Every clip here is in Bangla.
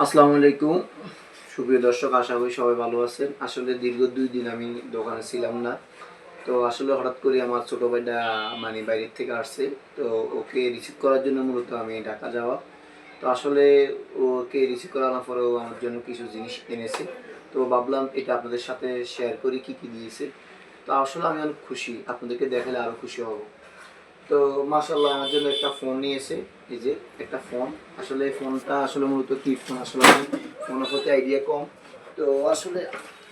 আসসালামু আলাইকুম সুপ্রিয় দর্শক, আশা করি সবাই ভালো আছেন। আসলে দীর্ঘ 2 দিন আমি দোকানে ছিলাম না। তো আসলে হঠাৎ করে আমার ছোট ভাইটা মানে বাইরের থেকে আসছে। তো ওকে রিসিভ করার জন্য মূলত আমি ঢাকা যাওয়া। তো আসলে ওকে রিসিভ করানোর পরে ও আমার জন্য কিছু জিনিস এনেছে। তো ভাবলাম এটা আপনাদের সাথে শেয়ার করি কী কী দিয়েছে। তো আসলে আমি অনেক খুশি, আপনাদেরকে দেখালে আরও খুশি হব। তো মাশাআল্লাহ আমার জন্য একটা ফোন নিয়েছে। এই যে একটা ফোন। আসলে এই ফোনটা আসলে মূলত কি ফোন, আসলে আমি ফোনের প্রতি আইডিয়া কম। তো আসলে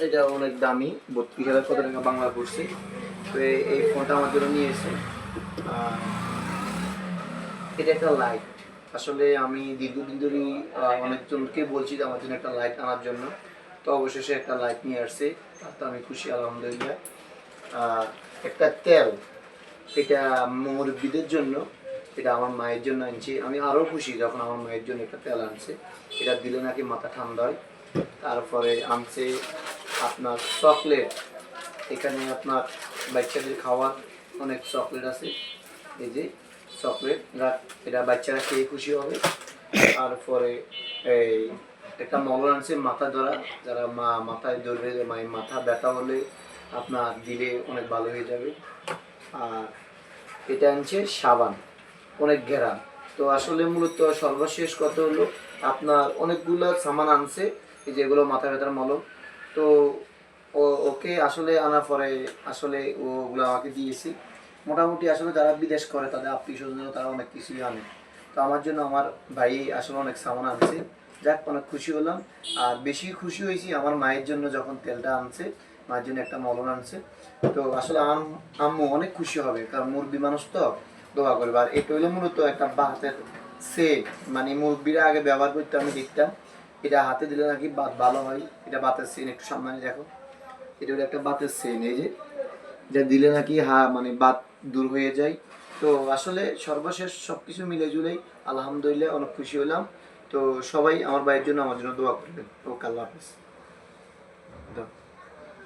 এটা অনেক দামি, 32,000 কত টাকা বাংলা পড়ছে। তো এই ফোনটা আমার জন্য নিয়েছে। আর এটা একটা লাইট। আসলে আমি দীর্ঘদিন ধরেই অনেকজনকে বলছি যে আমার জন্য একটা লাইট আনার জন্য। তো অবশেষে একটা লাইট নিয়ে আসছে। তো আমি খুশি আলহামদুলিল্লাহ। আর একটা তেল, এটা মুরব্বীদের জন্য, এটা আমার মায়ের জন্য আনছি। আমি আরও খুশি যখন আমার মায়ের জন্য একটা তেল আনছে। এটা দিলে নাকি মাথা ঠান্ডা হয়। তারপরে আনছে আপনার চকলেট। এখানে আপনার বাচ্চাদের খাওয়ার অনেক চকলেট আছে। এই যে চকলেট, এটা বাচ্চারা খেয়ে খুশি হবে। তারপরে এই একটা মলম আনছে মাথা ধরা, যারা মাথায় ধরবে, মাথা ব্যথা হলে আপনার দিলে অনেক ভালো হয়ে যাবে। আর এটা আনছে সাবান, অনেক ঘেরা। তো আসলে মূলত সর্বশেষ কথা হলো আপনার অনেকগুলো সামান আনছে, এই যেগুলো মাথা ব্যথার মলম। তো ওকে আসলে আনার পরে আসলে ওগুলো আমাকে দিয়েছি। মোটামুটি আসলে যারা বিদেশ করে তাদের আত্মীয় স্বজন তারা অনেক কিছুই আনে। তো আমার জন্য আমার ভাই আসলে অনেক সামান আনছে। যাক, অনেক খুশি হলাম। আর বেশি খুশি হয়েছি আমার মায়ের জন্য, যখন তেলটা আনছে, মায়ের জন্য একটা মলম আনছে। তো আসলে আমার আম্মু অনেক খুশি হবে, কারণ মুরব্বী মানুষ তো দোয়া করবে। আর এটা হইলে মূলত একটা বাতের সেট, মানে মুরব্বীরা আগে ব্যবহার করতে আমি দেখতাম। এটা হাতে দিলে নাকি বাত ভালো হয়। এটা বাতের সেন, একটু সামনে দেখো। এটা হলো একটা বাতের সেন, এই যে এটা দিলে নাকি মানে বাত দূর হয়ে যায়। তো আসলে সর্বশেষ সব কিছু মিলে জুলেই আলহামদুলিল্লাহ অনেক খুশি হলাম। তো সবাই আমার ভাইয়ের জন্য আমার জন্য দোয়া করবেন। ওকে, আল্লাহ হাফিজ।